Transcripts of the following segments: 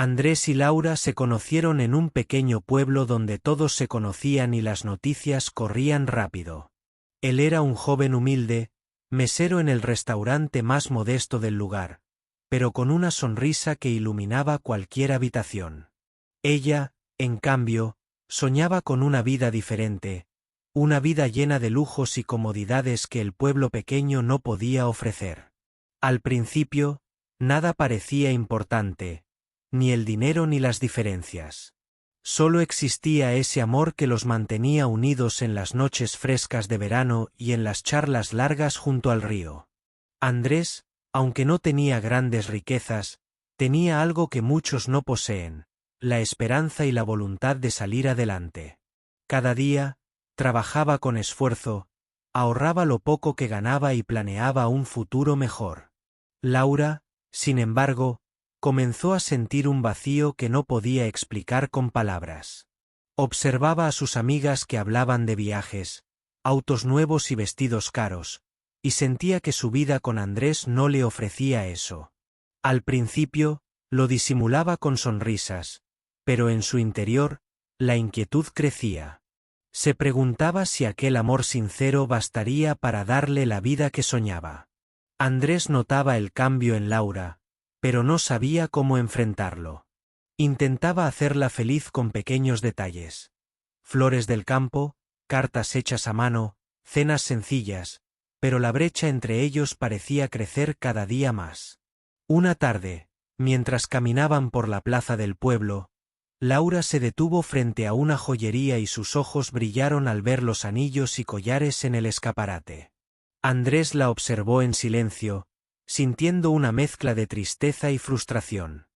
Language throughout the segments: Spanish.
Andrés y Laura se conocieron en un pequeño pueblo donde todos se conocían y las noticias corrían rápido. Él era un joven humilde, mesero en el restaurante más modesto del lugar, pero con una sonrisa que iluminaba cualquier habitación. Ella, en cambio, soñaba con una vida diferente, una vida llena de lujos y comodidades que el pueblo pequeño no podía ofrecer. Al principio, nada parecía importante, ni el dinero ni las diferencias. Solo existía ese amor que los mantenía unidos en las noches frescas de verano y en las charlas largas junto al río. Andrés, aunque no tenía grandes riquezas, tenía algo que muchos no poseen: la esperanza y la voluntad de salir adelante. Cada día, trabajaba con esfuerzo, ahorraba lo poco que ganaba y planeaba un futuro mejor. Laura, sin embargo, comenzó a sentir un vacío que no podía explicar con palabras. Observaba a sus amigas que hablaban de viajes, autos nuevos y vestidos caros, y sentía que su vida con Andrés no le ofrecía eso. Al principio, lo disimulaba con sonrisas, pero en su interior, la inquietud crecía. Se preguntaba si aquel amor sincero bastaría para darle la vida que soñaba. Andrés notaba el cambio en Laura, pero no sabía cómo enfrentarlo. Intentaba hacerla feliz con pequeños detalles: flores del campo, cartas hechas a mano, cenas sencillas, pero la brecha entre ellos parecía crecer cada día más. Una tarde, mientras caminaban por la plaza del pueblo, Laura se detuvo frente a una joyería y sus ojos brillaron al ver los anillos y collares en el escaparate. Andrés la observó en silencio, sintiendo una mezcla de tristeza y frustración.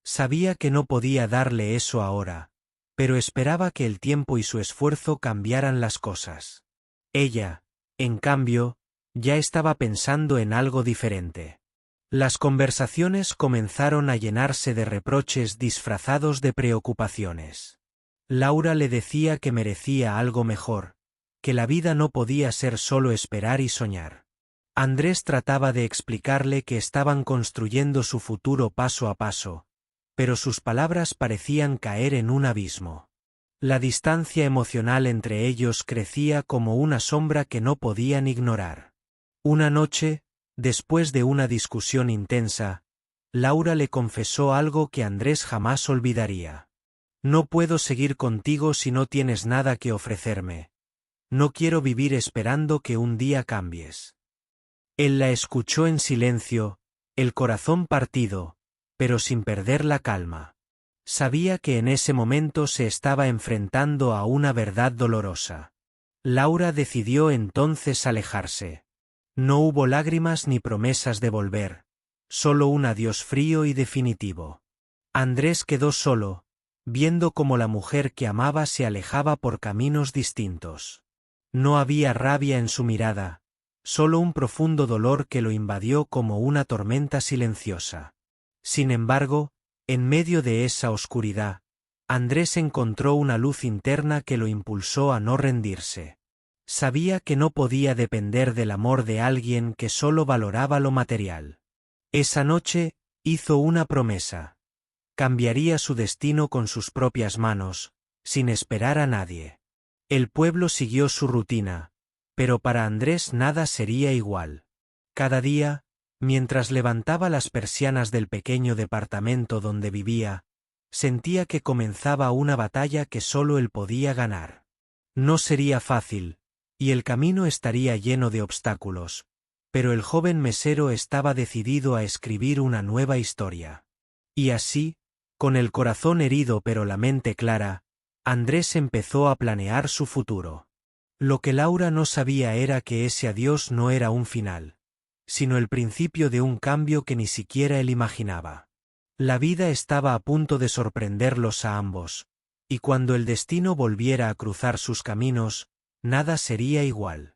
Sabía que no podía darle eso ahora, pero esperaba que el tiempo y su esfuerzo cambiaran las cosas. Ella, en cambio, ya estaba pensando en algo diferente. Las conversaciones comenzaron a llenarse de reproches disfrazados de preocupaciones. Laura le decía que merecía algo mejor, que la vida no podía ser solo esperar y soñar. Andrés trataba de explicarle que estaban construyendo su futuro paso a paso, pero sus palabras parecían caer en un abismo. La distancia emocional entre ellos crecía como una sombra que no podían ignorar. Una noche, después de una discusión intensa, Laura le confesó algo que Andrés jamás olvidaría. No puedo seguir contigo si no tienes nada que ofrecerme. No quiero vivir esperando que un día cambies. Él la escuchó en silencio, el corazón partido, pero sin perder la calma. Sabía que en ese momento se estaba enfrentando a una verdad dolorosa. Laura decidió entonces alejarse. No hubo lágrimas ni promesas de volver, solo un adiós frío y definitivo. Andrés quedó solo, viendo cómo la mujer que amaba se alejaba por caminos distintos. No había rabia en su mirada, solo un profundo dolor que lo invadió como una tormenta silenciosa. Sin embargo, en medio de esa oscuridad, Andrés encontró una luz interna que lo impulsó a no rendirse. Sabía que no podía depender del amor de alguien que solo valoraba lo material. Esa noche, hizo una promesa. Cambiaría su destino con sus propias manos, sin esperar a nadie. El pueblo siguió su rutina, pero para Andrés nada sería igual. Cada día, mientras levantaba las persianas del pequeño departamento donde vivía, sentía que comenzaba una batalla que solo él podía ganar. No sería fácil, y el camino estaría lleno de obstáculos, pero el joven mesero estaba decidido a escribir una nueva historia. Y así, con el corazón herido pero la mente clara, Andrés empezó a planear su futuro. Lo que Laura no sabía era que ese adiós no era un final, sino el principio de un cambio que ni siquiera él imaginaba. La vida estaba a punto de sorprenderlos a ambos, y cuando el destino volviera a cruzar sus caminos, nada sería igual.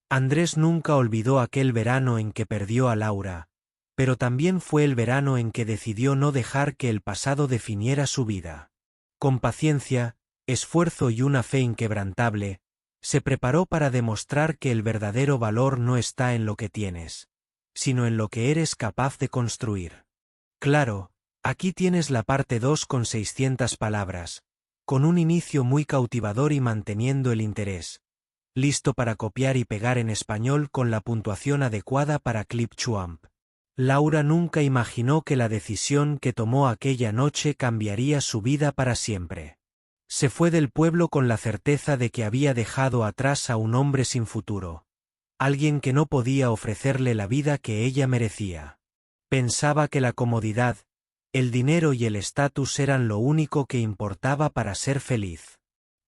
Andrés nunca olvidó aquel verano en que perdió a Laura, pero también fue el verano en que decidió no dejar que el pasado definiera su vida. Con paciencia, esfuerzo y una fe inquebrantable, se preparó para demostrar que el verdadero valor no está en lo que tienes, sino en lo que eres capaz de construir. Claro, Aquí tienes la parte 2 con 600 palabras, con un inicio muy cautivador y manteniendo el interés. Listo para copiar y pegar en español con la puntuación adecuada para Clipchamp. Laura nunca imaginó que la decisión que tomó aquella noche cambiaría su vida para siempre. Se fue del pueblo con la certeza de que había dejado atrás a un hombre sin futuro. Alguien que no podía ofrecerle la vida que ella merecía. Pensaba que la comodidad, el dinero y el estatus eran lo único que importaba para ser feliz.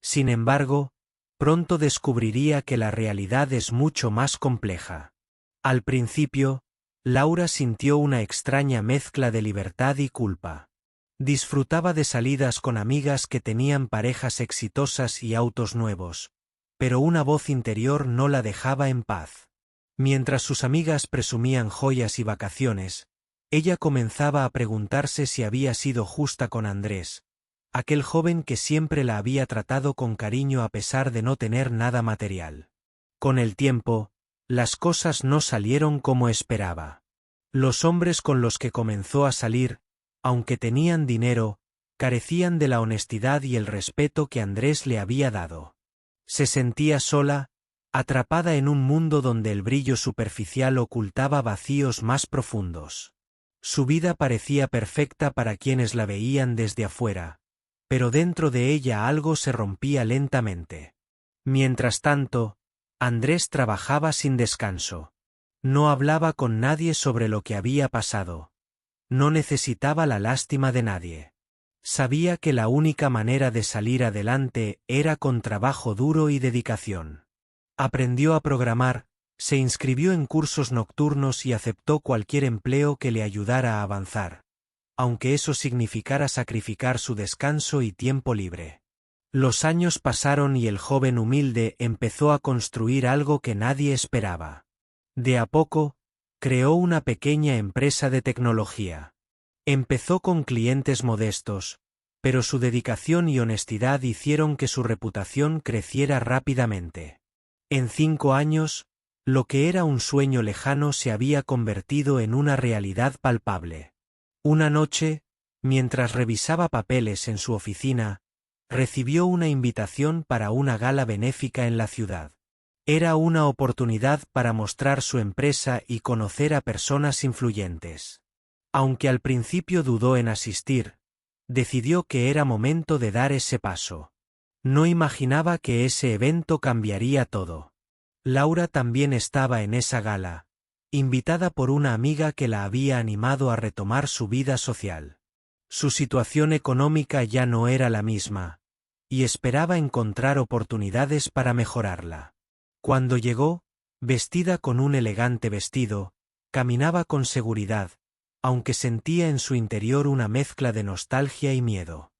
Sin embargo, pronto descubriría que la realidad es mucho más compleja. Al principio, Laura sintió una extraña mezcla de libertad y culpa. Disfrutaba de salidas con amigas que tenían parejas exitosas y autos nuevos, pero una voz interior no la dejaba en paz. Mientras sus amigas presumían joyas y vacaciones, ella comenzaba a preguntarse si había sido justa con Andrés, aquel joven que siempre la había tratado con cariño a pesar de no tener nada material. Con el tiempo, las cosas no salieron como esperaba. Los hombres con los que comenzó a salir, aunque tenían dinero, carecían de la honestidad y el respeto que Andrés le había dado. Se sentía sola, atrapada en un mundo donde el brillo superficial ocultaba vacíos más profundos. Su vida parecía perfecta para quienes la veían desde afuera, pero dentro de ella algo se rompía lentamente. Mientras tanto, Andrés trabajaba sin descanso. No hablaba con nadie sobre lo que había pasado. No necesitaba la lástima de nadie. Sabía que la única manera de salir adelante era con trabajo duro y dedicación. Aprendió a programar, se inscribió en cursos nocturnos y aceptó cualquier empleo que le ayudara a avanzar, aunque eso significara sacrificar su descanso y tiempo libre. Los años pasaron y el joven humilde empezó a construir algo que nadie esperaba. De a poco, creó una pequeña empresa de tecnología. Empezó con clientes modestos, pero su dedicación y honestidad hicieron que su reputación creciera rápidamente. En 5 años, lo que era un sueño lejano se había convertido en una realidad palpable. Una noche, mientras revisaba papeles en su oficina, recibió una invitación para una gala benéfica en la ciudad. Era una oportunidad para mostrar su empresa y conocer a personas influyentes. Aunque al principio dudó en asistir, decidió que era momento de dar ese paso. No imaginaba que ese evento cambiaría todo. Laura también estaba en esa gala, invitada por una amiga que la había animado a retomar su vida social. Su situación económica ya no era la misma, y esperaba encontrar oportunidades para mejorarla. Cuando llegó, vestida con un elegante vestido, caminaba con seguridad, aunque sentía en su interior una mezcla de nostalgia y miedo.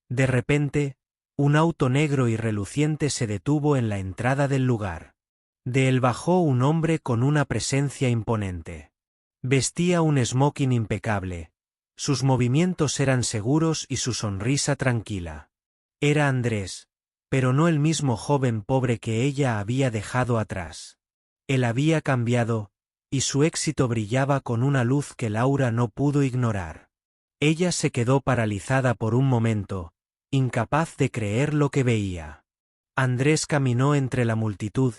De repente, un auto negro y reluciente se detuvo en la entrada del lugar. De él bajó un hombre con una presencia imponente. Vestía un smoking impecable, sus movimientos eran seguros y su sonrisa tranquila. Era Andrés, pero no el mismo joven pobre que ella había dejado atrás. Él había cambiado, y su éxito brillaba con una luz que Laura no pudo ignorar. Ella se quedó paralizada por un momento, incapaz de creer lo que veía. Andrés caminó entre la multitud,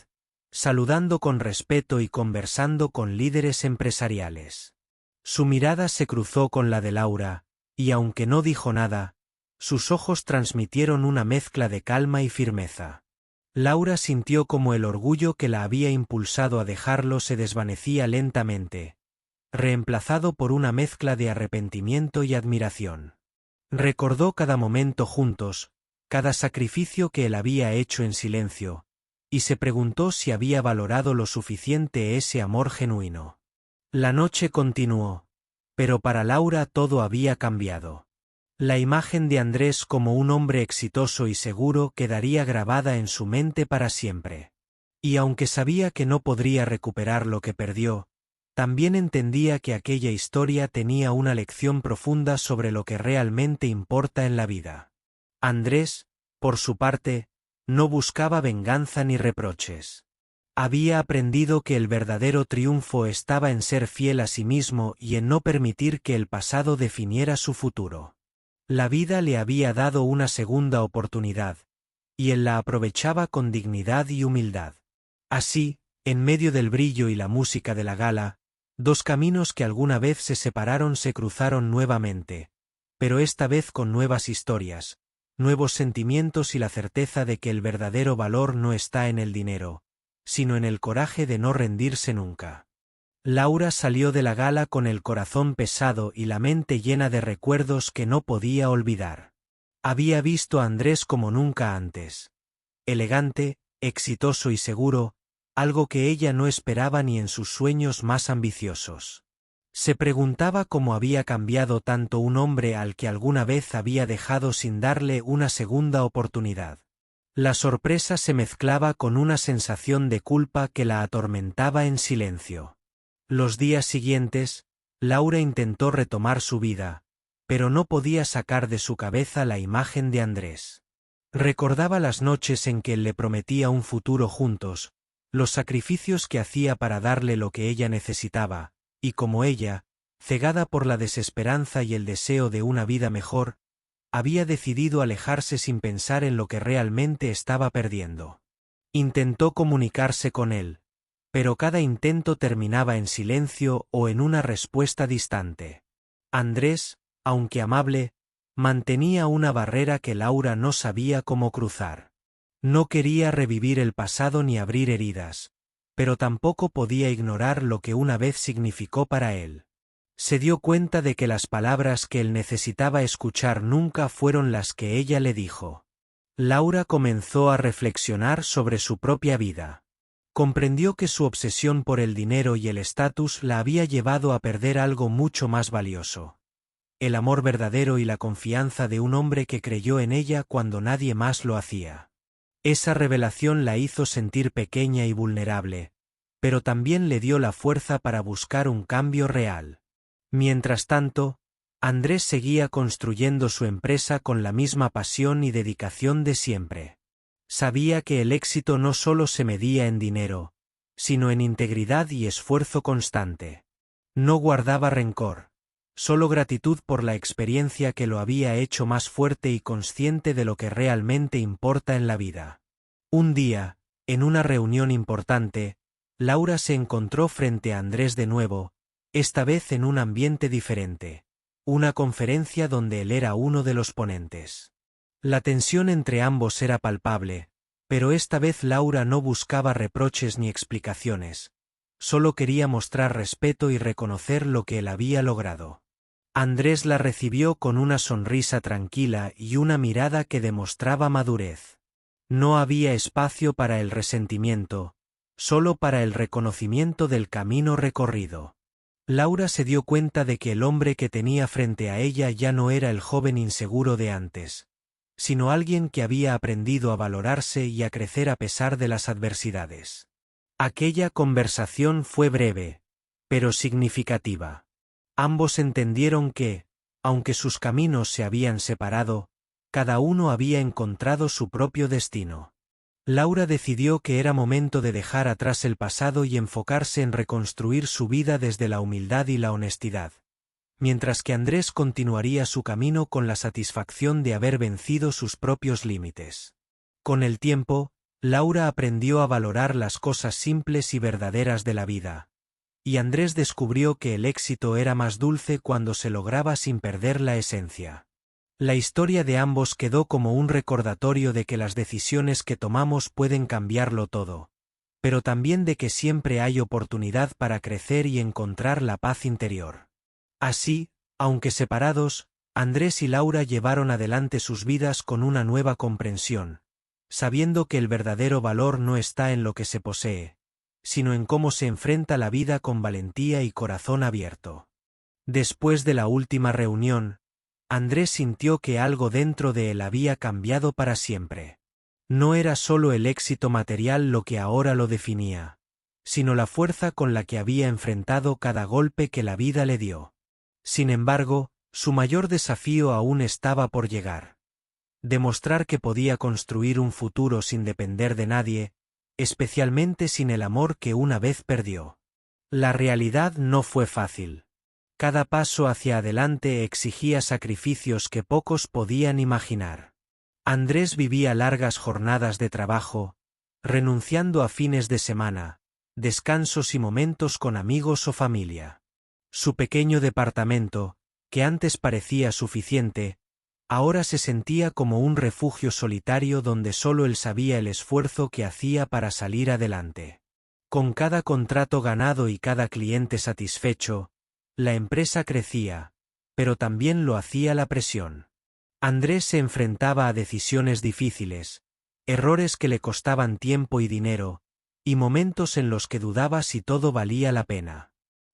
saludando con respeto y conversando con líderes empresariales. Su mirada se cruzó con la de Laura, y aunque no dijo nada, sus ojos transmitieron una mezcla de calma y firmeza. Laura sintió como el orgullo que la había impulsado a dejarlo se desvanecía lentamente, reemplazado por una mezcla de arrepentimiento y admiración. Recordó cada momento juntos, cada sacrificio que él había hecho en silencio, y se preguntó si había valorado lo suficiente ese amor genuino. La noche continuó, pero para Laura todo había cambiado. La imagen de Andrés como un hombre exitoso y seguro quedaría grabada en su mente para siempre. Y aunque sabía que no podría recuperar lo que perdió, también entendía que aquella historia tenía una lección profunda sobre lo que realmente importa en la vida. Andrés, por su parte, no buscaba venganza ni reproches. Había aprendido que el verdadero triunfo estaba en ser fiel a sí mismo y en no permitir que el pasado definiera su futuro. La vida le había dado una segunda oportunidad, y él la aprovechaba con dignidad y humildad. Así, en medio del brillo y la música de la gala, dos caminos que alguna vez se separaron se cruzaron nuevamente, pero esta vez con nuevas historias, nuevos sentimientos y la certeza de que el verdadero valor no está en el dinero, sino en el coraje de no rendirse nunca. Laura salió de la gala con el corazón pesado y la mente llena de recuerdos que no podía olvidar. Había visto a Andrés como nunca antes. Elegante, exitoso y seguro, algo que ella no esperaba ni en sus sueños más ambiciosos. Se preguntaba cómo había cambiado tanto un hombre al que alguna vez había dejado sin darle una segunda oportunidad. La sorpresa se mezclaba con una sensación de culpa que la atormentaba en silencio. Los días siguientes, Laura intentó retomar su vida, pero no podía sacar de su cabeza la imagen de Andrés. Recordaba las noches en que él le prometía un futuro juntos, los sacrificios que hacía para darle lo que ella necesitaba, y como ella, cegada por la desesperanza y el deseo de una vida mejor, había decidido alejarse sin pensar en lo que realmente estaba perdiendo. Intentó comunicarse con él, pero cada intento terminaba en silencio o en una respuesta distante. Andrés, aunque amable, mantenía una barrera que Laura no sabía cómo cruzar. No quería revivir el pasado ni abrir heridas, pero tampoco podía ignorar lo que una vez significó para él. Se dio cuenta de que las palabras que él necesitaba escuchar nunca fueron las que ella le dijo. Laura comenzó a reflexionar sobre su propia vida. Comprendió que su obsesión por el dinero y el estatus la había llevado a perder algo mucho más valioso: el amor verdadero y la confianza de un hombre que creyó en ella cuando nadie más lo hacía. Esa revelación la hizo sentir pequeña y vulnerable, pero también le dio la fuerza para buscar un cambio real. Mientras tanto, Andrés seguía construyendo su empresa con la misma pasión y dedicación de siempre. Sabía que el éxito no solo se medía en dinero, sino en integridad y esfuerzo constante. No guardaba rencor, solo gratitud por la experiencia que lo había hecho más fuerte y consciente de lo que realmente importa en la vida. Un día, en una reunión importante, Laura se encontró frente a Andrés de nuevo, esta vez en un ambiente diferente, una conferencia donde él era uno de los ponentes. La tensión entre ambos era palpable, pero esta vez Laura no buscaba reproches ni explicaciones, solo quería mostrar respeto y reconocer lo que él había logrado. Andrés la recibió con una sonrisa tranquila y una mirada que demostraba madurez. No había espacio para el resentimiento, solo para el reconocimiento del camino recorrido. Laura se dio cuenta de que el hombre que tenía frente a ella ya no era el joven inseguro de antes, sino alguien que había aprendido a valorarse y a crecer a pesar de las adversidades. Aquella conversación fue breve, pero significativa. Ambos entendieron que, aunque sus caminos se habían separado, cada uno había encontrado su propio destino. Laura decidió que era momento de dejar atrás el pasado y enfocarse en reconstruir su vida desde la humildad y la honestidad, mientras que Andrés continuaría su camino con la satisfacción de haber vencido sus propios límites. Con el tiempo, Laura aprendió a valorar las cosas simples y verdaderas de la vida, y Andrés descubrió que el éxito era más dulce cuando se lograba sin perder la esencia. La historia de ambos quedó como un recordatorio de que las decisiones que tomamos pueden cambiarlo todo, pero también de que siempre hay oportunidad para crecer y encontrar la paz interior. Así, aunque separados, Andrés y Laura llevaron adelante sus vidas con una nueva comprensión, sabiendo que el verdadero valor no está en lo que se posee, sino en cómo se enfrenta la vida con valentía y corazón abierto. Después de la última reunión, Andrés sintió que algo dentro de él había cambiado para siempre. No era solo el éxito material lo que ahora lo definía, sino la fuerza con la que había enfrentado cada golpe que la vida le dio. Sin embargo, su mayor desafío aún estaba por llegar. Demostrar que podía construir un futuro sin depender de nadie, especialmente sin el amor que una vez perdió. La realidad no fue fácil. Cada paso hacia adelante exigía sacrificios que pocos podían imaginar. Andrés vivía largas jornadas de trabajo, renunciando a fines de semana, descansos y momentos con amigos o familia. Su pequeño departamento, que antes parecía suficiente, ahora se sentía como un refugio solitario donde solo él sabía el esfuerzo que hacía para salir adelante. Con cada contrato ganado y cada cliente satisfecho, la empresa crecía, pero también lo hacía la presión. Andrés se enfrentaba a decisiones difíciles, errores que le costaban tiempo y dinero, y momentos en los que dudaba si todo valía la pena.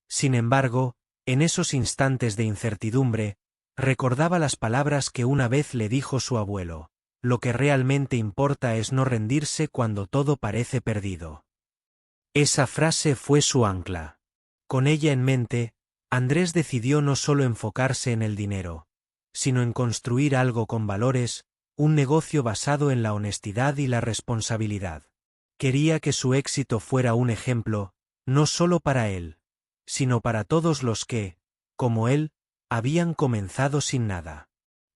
Sin embargo, en esos instantes de incertidumbre, recordaba las palabras que una vez le dijo su abuelo: lo que realmente importa es no rendirse cuando todo parece perdido. Esa frase fue su ancla. Con ella en mente, Andrés decidió no solo enfocarse en el dinero, sino en construir algo con valores, un negocio basado en la honestidad y la responsabilidad. Quería que su éxito fuera un ejemplo, no solo para él, sino para todos los que, como él, habían comenzado sin nada.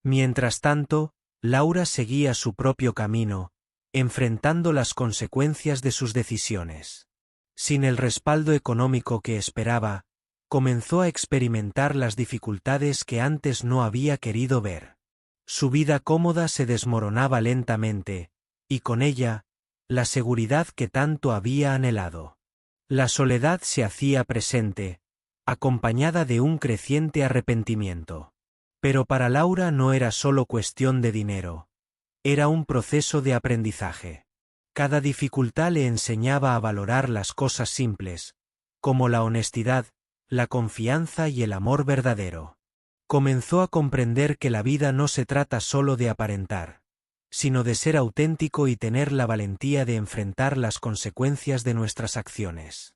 Mientras tanto, Laura seguía su propio camino, enfrentando las consecuencias de sus decisiones. Sin el respaldo económico que esperaba, comenzó a experimentar las dificultades que antes no había querido ver. Su vida cómoda se desmoronaba lentamente, y con ella, la seguridad que tanto había anhelado. La soledad se hacía presente, acompañada de un creciente arrepentimiento. Pero para Laura no era solo cuestión de dinero. Era un proceso de aprendizaje. Cada dificultad le enseñaba a valorar las cosas simples, como la honestidad, la confianza y el amor verdadero. Comenzó a comprender que la vida no se trata solo de aparentar, sino de ser auténtico y tener la valentía de enfrentar las consecuencias de nuestras acciones.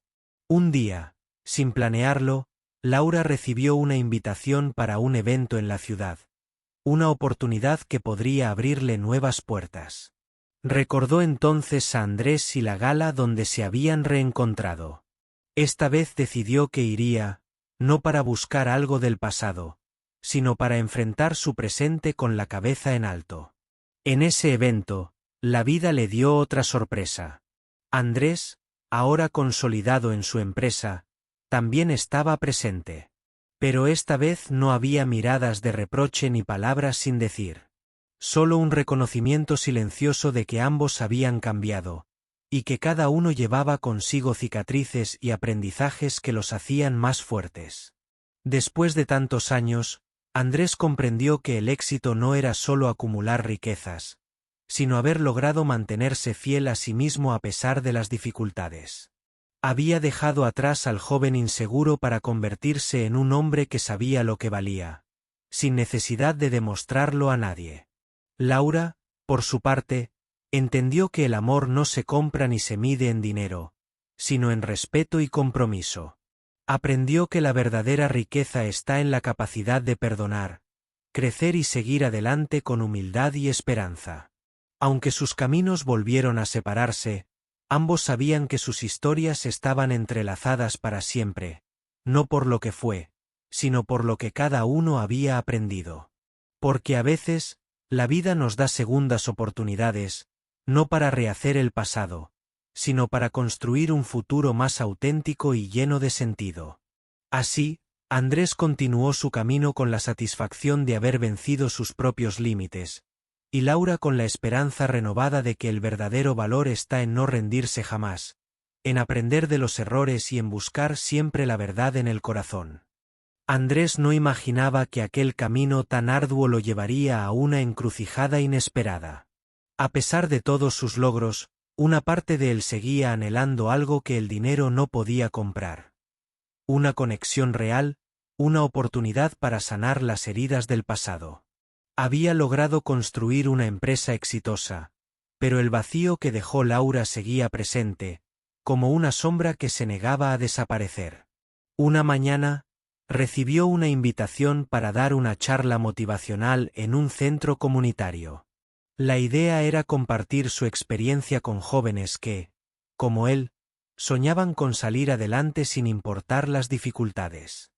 Un día, sin planearlo, Laura recibió una invitación para un evento en la ciudad, una oportunidad que podría abrirle nuevas puertas. Recordó entonces a Andrés y la gala donde se habían reencontrado. Esta vez decidió que iría, no para buscar algo del pasado, sino para enfrentar su presente con la cabeza en alto. En ese evento, la vida le dio otra sorpresa. Andrés, ahora consolidado en su empresa, también estaba presente. Pero esta vez no había miradas de reproche ni palabras sin decir. Solo un reconocimiento silencioso de que ambos habían cambiado, y que cada uno llevaba consigo cicatrices y aprendizajes que los hacían más fuertes. Después de tantos años, Andrés comprendió que el éxito no era solo acumular riquezas, sino haber logrado mantenerse fiel a sí mismo a pesar de las dificultades. Había dejado atrás al joven inseguro para convertirse en un hombre que sabía lo que valía, sin necesidad de demostrarlo a nadie. Laura, por su parte, entendió que el amor no se compra ni se mide en dinero, sino en respeto y compromiso. Aprendió que la verdadera riqueza está en la capacidad de perdonar, crecer y seguir adelante con humildad y esperanza. Aunque sus caminos volvieron a separarse, ambos sabían que sus historias estaban entrelazadas para siempre, no por lo que fue, sino por lo que cada uno había aprendido. Porque a veces, la vida nos da segundas oportunidades, no para rehacer el pasado, sino para construir un futuro más auténtico y lleno de sentido. Así, Andrés continuó su camino con la satisfacción de haber vencido sus propios límites, y Laura con la esperanza renovada de que el verdadero valor está en no rendirse jamás, en aprender de los errores y en buscar siempre la verdad en el corazón. Andrés no imaginaba que aquel camino tan arduo lo llevaría a una encrucijada inesperada. A pesar de todos sus logros, una parte de él seguía anhelando algo que el dinero no podía comprar. Una conexión real, una oportunidad para sanar las heridas del pasado. Había logrado construir una empresa exitosa, pero el vacío que dejó Laura seguía presente, como una sombra que se negaba a desaparecer. Una mañana, recibió una invitación para dar una charla motivacional en un centro comunitario. La idea era compartir su experiencia con jóvenes que, como él, soñaban con salir adelante sin importar las dificultades.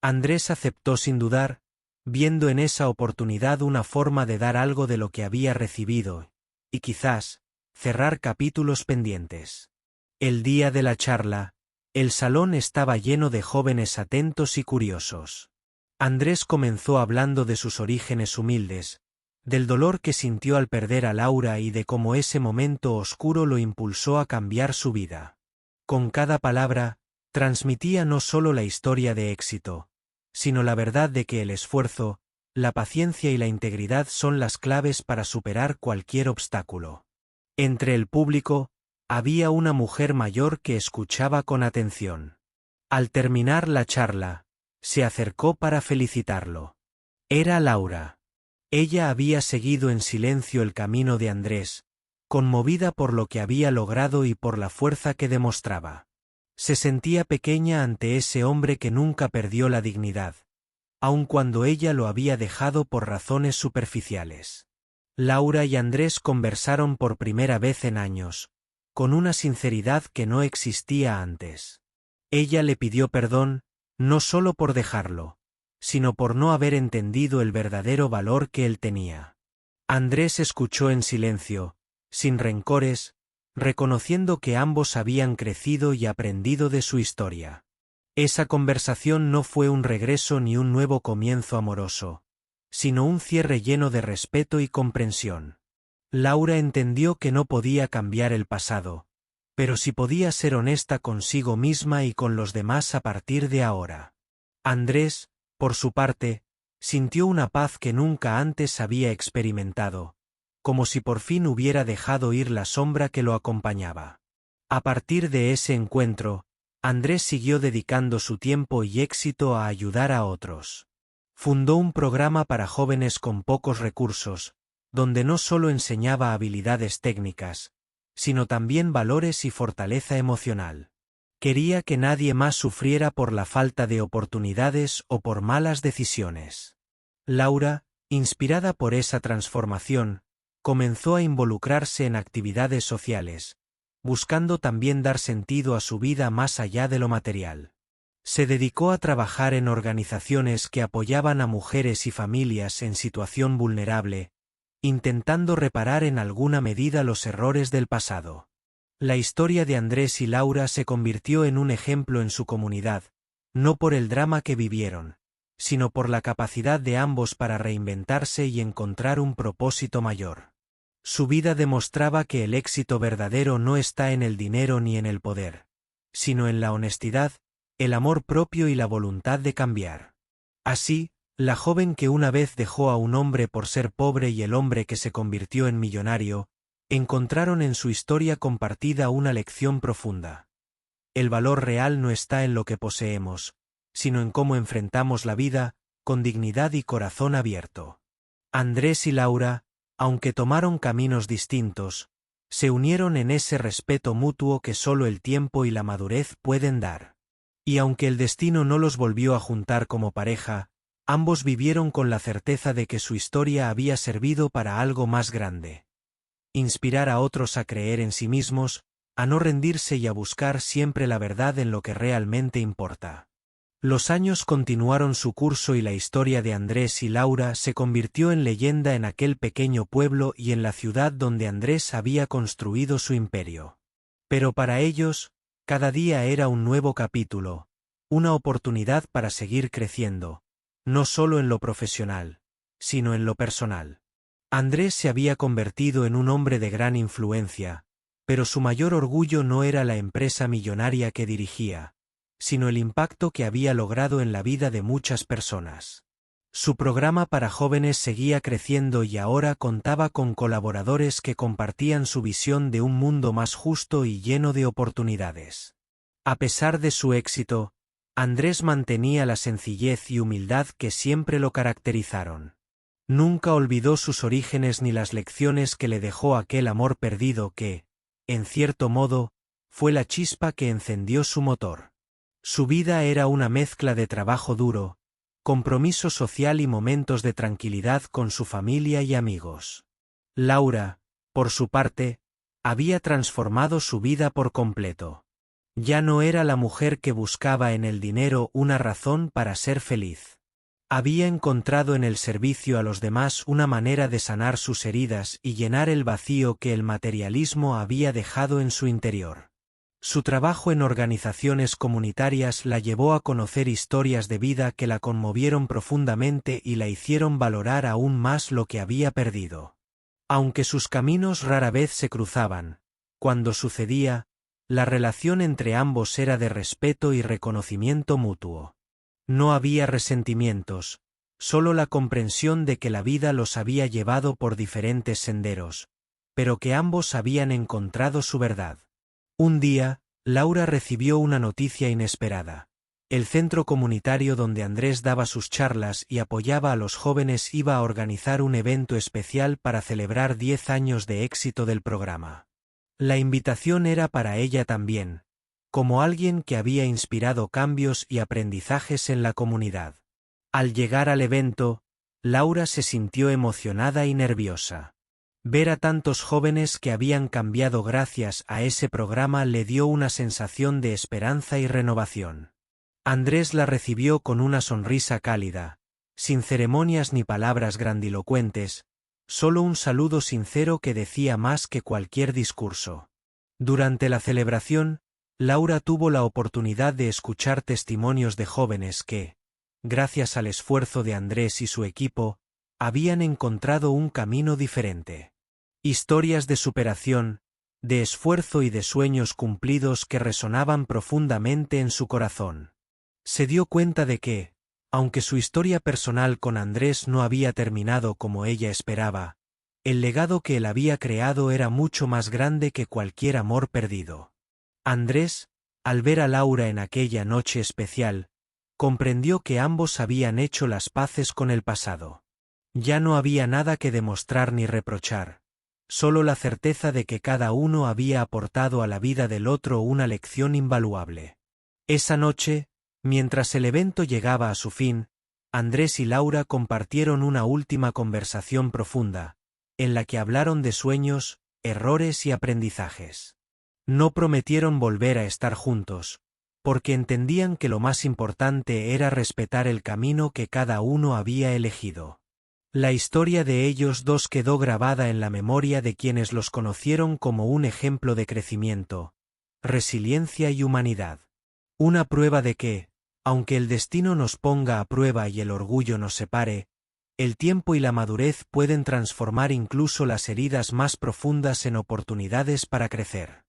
Andrés aceptó sin dudar, viendo en esa oportunidad una forma de dar algo de lo que había recibido, y quizás, cerrar capítulos pendientes. El día de la charla, el salón estaba lleno de jóvenes atentos y curiosos. Andrés comenzó hablando de sus orígenes humildes, del dolor que sintió al perder a Laura y de cómo ese momento oscuro lo impulsó a cambiar su vida. Con cada palabra, transmitía no solo la historia de éxito, sino la verdad de que el esfuerzo, la paciencia y la integridad son las claves para superar cualquier obstáculo. Entre el público, había una mujer mayor que escuchaba con atención. Al terminar la charla, se acercó para felicitarlo. Era Laura. Ella había seguido en silencio el camino de Andrés, conmovida por lo que había logrado y por la fuerza que demostraba. Se sentía pequeña ante ese hombre que nunca perdió la dignidad, aun cuando ella lo había dejado por razones superficiales. Laura y Andrés conversaron por primera vez en años, con una sinceridad que no existía antes. Ella le pidió perdón, no solo por dejarlo, sino por no haber entendido el verdadero valor que él tenía. Andrés escuchó en silencio, sin rencores, reconociendo que ambos habían crecido y aprendido de su historia. Esa conversación no fue un regreso ni un nuevo comienzo amoroso, sino un cierre lleno de respeto y comprensión. Laura entendió que no podía cambiar el pasado, pero sí podía ser honesta consigo misma y con los demás a partir de ahora. Andrés, por su parte, sintió una paz que nunca antes había experimentado, como si por fin hubiera dejado ir la sombra que lo acompañaba. A partir de ese encuentro, Andrés siguió dedicando su tiempo y éxito a ayudar a otros. Fundó un programa para jóvenes con pocos recursos, donde no solo enseñaba habilidades técnicas, sino también valores y fortaleza emocional. Quería que nadie más sufriera por la falta de oportunidades o por malas decisiones. Laura, inspirada por esa transformación, comenzó a involucrarse en actividades sociales, buscando también dar sentido a su vida más allá de lo material. Se dedicó a trabajar en organizaciones que apoyaban a mujeres y familias en situación vulnerable, intentando reparar en alguna medida los errores del pasado. La historia de Andrés y Laura se convirtió en un ejemplo en su comunidad, no por el drama que vivieron, sino por la capacidad de ambos para reinventarse y encontrar un propósito mayor. Su vida demostraba que el éxito verdadero no está en el dinero ni en el poder, sino en la honestidad, el amor propio y la voluntad de cambiar. Así, la joven que una vez dejó a un hombre por ser pobre y el hombre que se convirtió en millonario, encontraron en su historia compartida una lección profunda. El valor real no está en lo que poseemos, sino en cómo enfrentamos la vida, con dignidad y corazón abierto. Andrés y Laura, aunque tomaron caminos distintos, se unieron en ese respeto mutuo que solo el tiempo y la madurez pueden dar. Y aunque el destino no los volvió a juntar como pareja, ambos vivieron con la certeza de que su historia había servido para algo más grande. Inspirar a otros a creer en sí mismos, a no rendirse y a buscar siempre la verdad en lo que realmente importa. Los años continuaron su curso y la historia de Andrés y Laura se convirtió en leyenda en aquel pequeño pueblo y en la ciudad donde Andrés había construido su imperio. Pero para ellos, cada día era un nuevo capítulo, una oportunidad para seguir creciendo, no solo en lo profesional, sino en lo personal. Andrés se había convertido en un hombre de gran influencia, pero su mayor orgullo no era la empresa millonaria que dirigía, sino el impacto que había logrado en la vida de muchas personas. Su programa para jóvenes seguía creciendo y ahora contaba con colaboradores que compartían su visión de un mundo más justo y lleno de oportunidades. A pesar de su éxito, Andrés mantenía la sencillez y humildad que siempre lo caracterizaron. Nunca olvidó sus orígenes ni las lecciones que le dejó aquel amor perdido que, en cierto modo, fue la chispa que encendió su motor. Su vida era una mezcla de trabajo duro, compromiso social y momentos de tranquilidad con su familia y amigos. Laura, por su parte, Había transformado su vida por completo. Ya no era la mujer que buscaba en el dinero una razón para ser feliz. Había encontrado en el servicio a los demás una manera de sanar sus heridas y llenar el vacío que el materialismo había dejado en su interior. Su trabajo en organizaciones comunitarias la llevó a conocer historias de vida que la conmovieron profundamente y la hicieron valorar aún más lo que había perdido. Aunque sus caminos rara vez se cruzaban, cuando sucedía, la relación entre ambos era de respeto y reconocimiento mutuo. No había resentimientos, solo la comprensión de que la vida los había llevado por diferentes senderos, pero que ambos habían encontrado su verdad. Un día, Laura recibió una noticia inesperada. El centro comunitario donde Andrés daba sus charlas y apoyaba a los jóvenes iba a organizar un evento especial para celebrar 10 años de éxito del programa. La invitación era para ella también, como alguien que había inspirado cambios y aprendizajes en la comunidad. Al llegar al evento, Laura se sintió emocionada y nerviosa. Ver a tantos jóvenes que habían cambiado gracias a ese programa le dio una sensación de esperanza y renovación. Andrés la recibió con una sonrisa cálida, sin ceremonias ni palabras grandilocuentes, solo un saludo sincero que decía más que cualquier discurso. Durante la celebración, Laura tuvo la oportunidad de escuchar testimonios de jóvenes que, gracias al esfuerzo de Andrés y su equipo, habían encontrado un camino diferente. Historias de superación, de esfuerzo y de sueños cumplidos que resonaban profundamente en su corazón. Se dio cuenta de que, aunque su historia personal con Andrés no había terminado como ella esperaba, el legado que él había creado era mucho más grande que cualquier amor perdido. Andrés, al ver a Laura en aquella noche especial, comprendió que ambos habían hecho las paces con el pasado. Ya no había nada que demostrar ni reprochar, solo la certeza de que cada uno había aportado a la vida del otro una lección invaluable. Esa noche, mientras el evento llegaba a su fin, Andrés y Laura compartieron una última conversación profunda, en la que hablaron de sueños, errores y aprendizajes. No prometieron volver a estar juntos, porque entendían que lo más importante era respetar el camino que cada uno había elegido. La historia de ellos dos quedó grabada en la memoria de quienes los conocieron como un ejemplo de crecimiento, resiliencia y humanidad. Una prueba de que, aunque el destino nos ponga a prueba y el orgullo nos separe, el tiempo y la madurez pueden transformar incluso las heridas más profundas en oportunidades para crecer.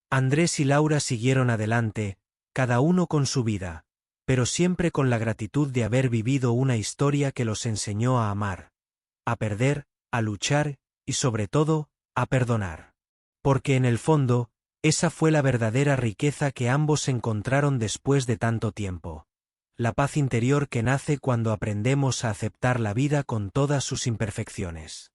Andrés y Laura siguieron adelante, cada uno con su vida, pero siempre con la gratitud de haber vivido una historia que los enseñó a amar, a perder, a luchar y sobre todo, a perdonar. Porque en el fondo, esa fue la verdadera riqueza que ambos encontraron después de tanto tiempo. La paz interior que nace cuando aprendemos a aceptar la vida con todas sus imperfecciones.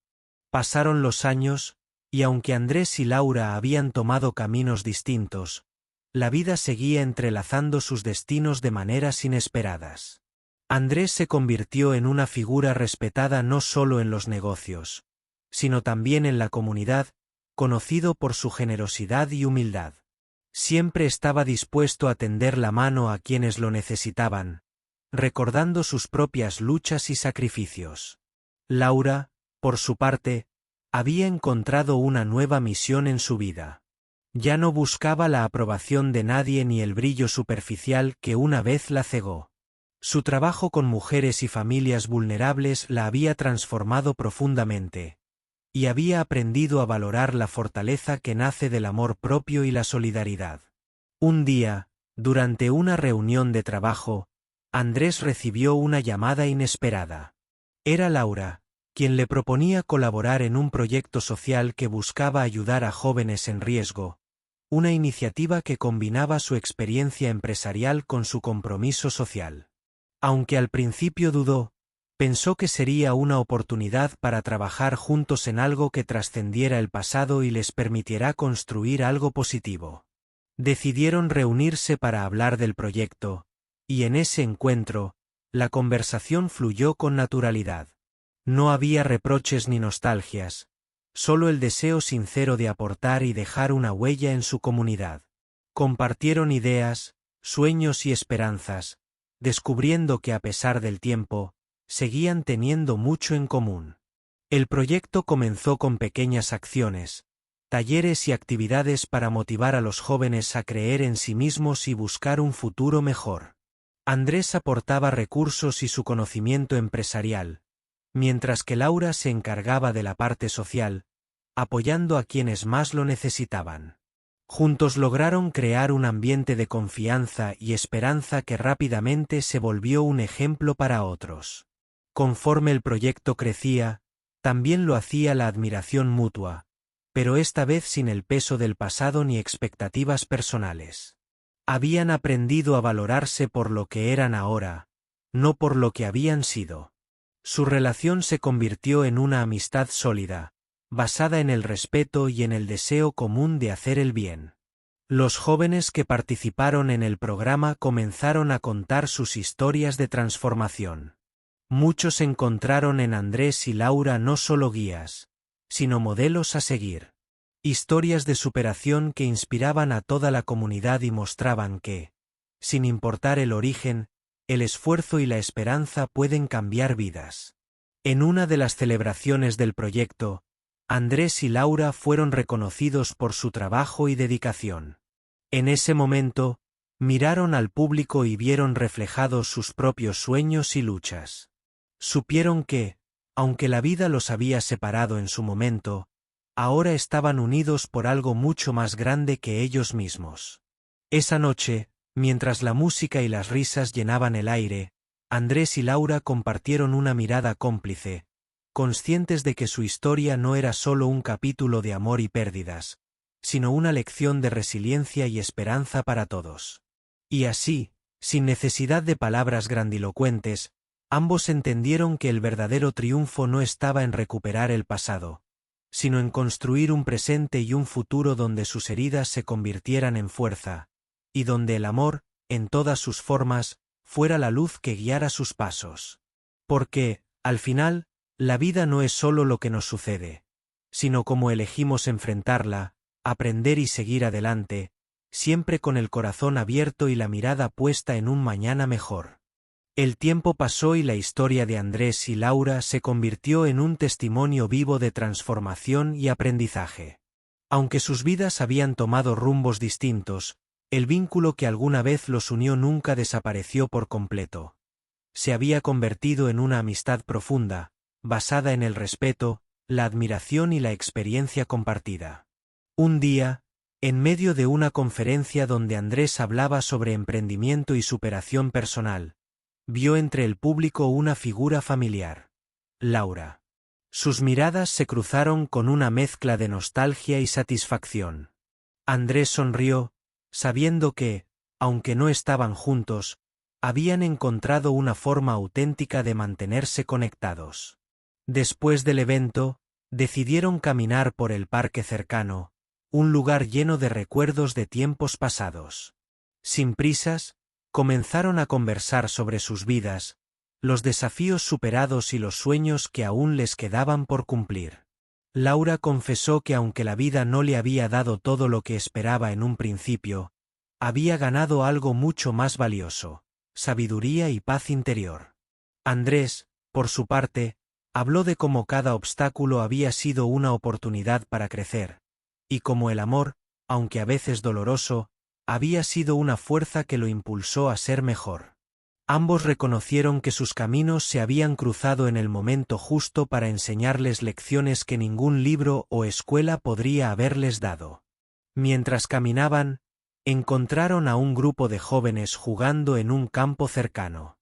Pasaron los años, y aunque Andrés y Laura habían tomado caminos distintos, la vida seguía entrelazando sus destinos de maneras inesperadas. Andrés se convirtió en una figura respetada no solo en los negocios, sino también en la comunidad, conocido por su generosidad y humildad. Siempre estaba dispuesto a tender la mano a quienes lo necesitaban, recordando sus propias luchas y sacrificios. Laura, por su parte, había encontrado una nueva misión en su vida. Ya no buscaba la aprobación de nadie ni el brillo superficial que una vez la cegó. Su trabajo con mujeres y familias vulnerables la había transformado profundamente, y había aprendido a valorar la fortaleza que nace del amor propio y la solidaridad. Un día, durante una reunión de trabajo, Andrés recibió una llamada inesperada. Era Laura, quien le proponía colaborar en un proyecto social que buscaba ayudar a jóvenes en riesgo, una iniciativa que combinaba su experiencia empresarial con su compromiso social. Aunque al principio dudó, pensó que sería una oportunidad para trabajar juntos en algo que trascendiera el pasado y les permitiera construir algo positivo. Decidieron reunirse para hablar del proyecto, y en ese encuentro, la conversación fluyó con naturalidad. No había reproches ni nostalgias, solo el deseo sincero de aportar y dejar una huella en su comunidad. Compartieron ideas, sueños y esperanzas, descubriendo que a pesar del tiempo, seguían teniendo mucho en común. El proyecto comenzó con pequeñas acciones, talleres y actividades para motivar a los jóvenes a creer en sí mismos y buscar un futuro mejor. Andrés aportaba recursos y su conocimiento empresarial, mientras que Laura se encargaba de la parte social, apoyando a quienes más lo necesitaban. Juntos lograron crear un ambiente de confianza y esperanza que rápidamente se volvió un ejemplo para otros. Conforme el proyecto crecía, también lo hacía la admiración mutua, pero esta vez sin el peso del pasado ni expectativas personales. Habían aprendido a valorarse por lo que eran ahora, no por lo que habían sido. Su relación se convirtió en una amistad sólida, basada en el respeto y en el deseo común de hacer el bien. Los jóvenes que participaron en el programa comenzaron a contar sus historias de transformación. Muchos encontraron en Andrés y Laura no solo guías, sino modelos a seguir. Historias de superación que inspiraban a toda la comunidad y mostraban que, sin importar el origen, el esfuerzo y la esperanza pueden cambiar vidas. En una de las celebraciones del proyecto, Andrés y Laura fueron reconocidos por su trabajo y dedicación. En ese momento, miraron al público y vieron reflejados sus propios sueños y luchas. Supieron que, aunque la vida los había separado en su momento, ahora estaban unidos por algo mucho más grande que ellos mismos. Esa noche, mientras la música y las risas llenaban el aire, Andrés y Laura compartieron una mirada cómplice, conscientes de que su historia no era solo un capítulo de amor y pérdidas, sino una lección de resiliencia y esperanza para todos. Y así, sin necesidad de palabras grandilocuentes, ambos entendieron que el verdadero triunfo no estaba en recuperar el pasado, sino en construir un presente y un futuro donde sus heridas se convirtieran en fuerza, y donde el amor, en todas sus formas, fuera la luz que guiara sus pasos. Porque, al final, la vida no es solo lo que nos sucede, sino cómo elegimos enfrentarla, aprender y seguir adelante, siempre con el corazón abierto y la mirada puesta en un mañana mejor. El tiempo pasó y la historia de Andrés y Laura se convirtió en un testimonio vivo de transformación y aprendizaje. Aunque sus vidas habían tomado rumbos distintos, el vínculo que alguna vez los unió nunca desapareció por completo. Se había convertido en una amistad profunda, basada en el respeto, la admiración y la experiencia compartida. Un día, en medio de una conferencia donde Andrés hablaba sobre emprendimiento y superación personal, vio entre el público una figura familiar, Laura. Sus miradas se cruzaron con una mezcla de nostalgia y satisfacción. Andrés sonrió, sabiendo que, aunque no estaban juntos, habían encontrado una forma auténtica de mantenerse conectados. Después del evento, decidieron caminar por el parque cercano, un lugar lleno de recuerdos de tiempos pasados. Sin prisas, comenzaron a conversar sobre sus vidas, los desafíos superados y los sueños que aún les quedaban por cumplir. Laura confesó que aunque la vida no le había dado todo lo que esperaba en un principio, había ganado algo mucho más valioso: sabiduría y paz interior. Andrés, por su parte, habló de cómo cada obstáculo había sido una oportunidad para crecer, y cómo el amor, aunque a veces doloroso, había sido una fuerza que lo impulsó a ser mejor. Ambos reconocieron que sus caminos se habían cruzado en el momento justo para enseñarles lecciones que ningún libro o escuela podría haberles dado. Mientras caminaban, encontraron a un grupo de jóvenes jugando en un campo cercano.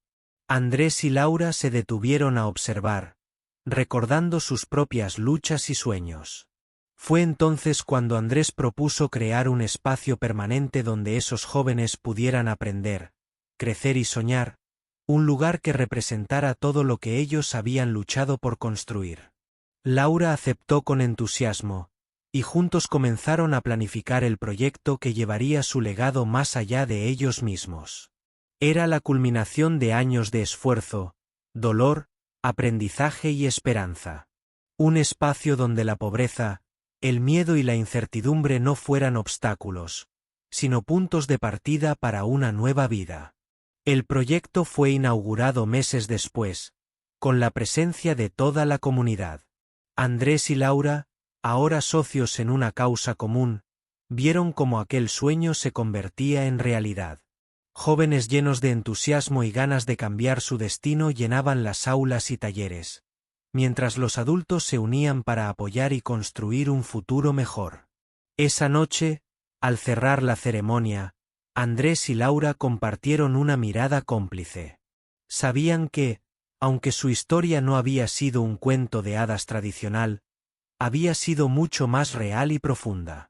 Andrés y Laura se detuvieron a observar, recordando sus propias luchas y sueños. Fue entonces cuando Andrés propuso crear un espacio permanente donde esos jóvenes pudieran aprender, crecer y soñar, un lugar que representara todo lo que ellos habían luchado por construir. Laura aceptó con entusiasmo, y juntos comenzaron a planificar el proyecto que llevaría su legado más allá de ellos mismos. Era la culminación de años de esfuerzo, dolor, aprendizaje y esperanza. Un espacio donde la pobreza, el miedo y la incertidumbre no fueran obstáculos, sino puntos de partida para una nueva vida. El proyecto fue inaugurado meses después, con la presencia de toda la comunidad. Andrés y Laura, ahora socios en una causa común, vieron cómo aquel sueño se convertía en realidad. Jóvenes llenos de entusiasmo y ganas de cambiar su destino llenaban las aulas y talleres, mientras los adultos se unían para apoyar y construir un futuro mejor. Esa noche, al cerrar la ceremonia, Andrés y Laura compartieron una mirada cómplice. Sabían que, aunque su historia no había sido un cuento de hadas tradicional, había sido mucho más real y profunda.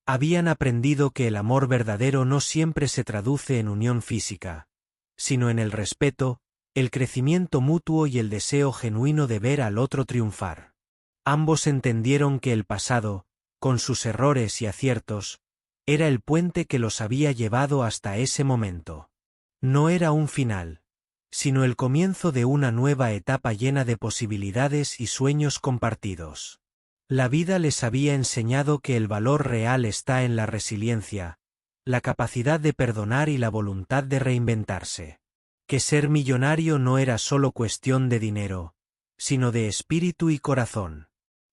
Habían aprendido que el amor verdadero no siempre se traduce en unión física, sino en el respeto, el crecimiento mutuo y el deseo genuino de ver al otro triunfar. Ambos entendieron que el pasado, con sus errores y aciertos, era el puente que los había llevado hasta ese momento. No era un final, sino el comienzo de una nueva etapa llena de posibilidades y sueños compartidos. La vida les había enseñado que el valor real está en la resiliencia, la capacidad de perdonar y la voluntad de reinventarse. Que ser millonario no era solo cuestión de dinero, sino de espíritu y corazón.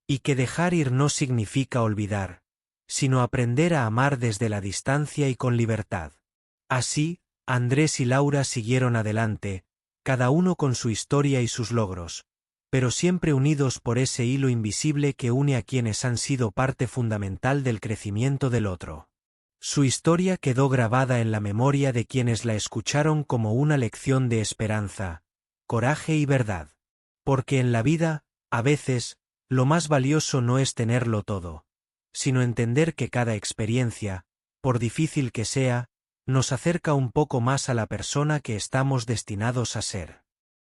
Y que dejar ir no significa olvidar, sino aprender a amar desde la distancia y con libertad. Así, Andrés y Laura siguieron adelante, cada uno con su historia y sus logros, pero siempre unidos por ese hilo invisible que une a quienes han sido parte fundamental del crecimiento del otro. Su historia quedó grabada en la memoria de quienes la escucharon como una lección de esperanza, coraje y verdad. Porque en la vida, a veces, lo más valioso no es tenerlo todo, sino entender que cada experiencia, por difícil que sea, nos acerca un poco más a la persona que estamos destinados a ser.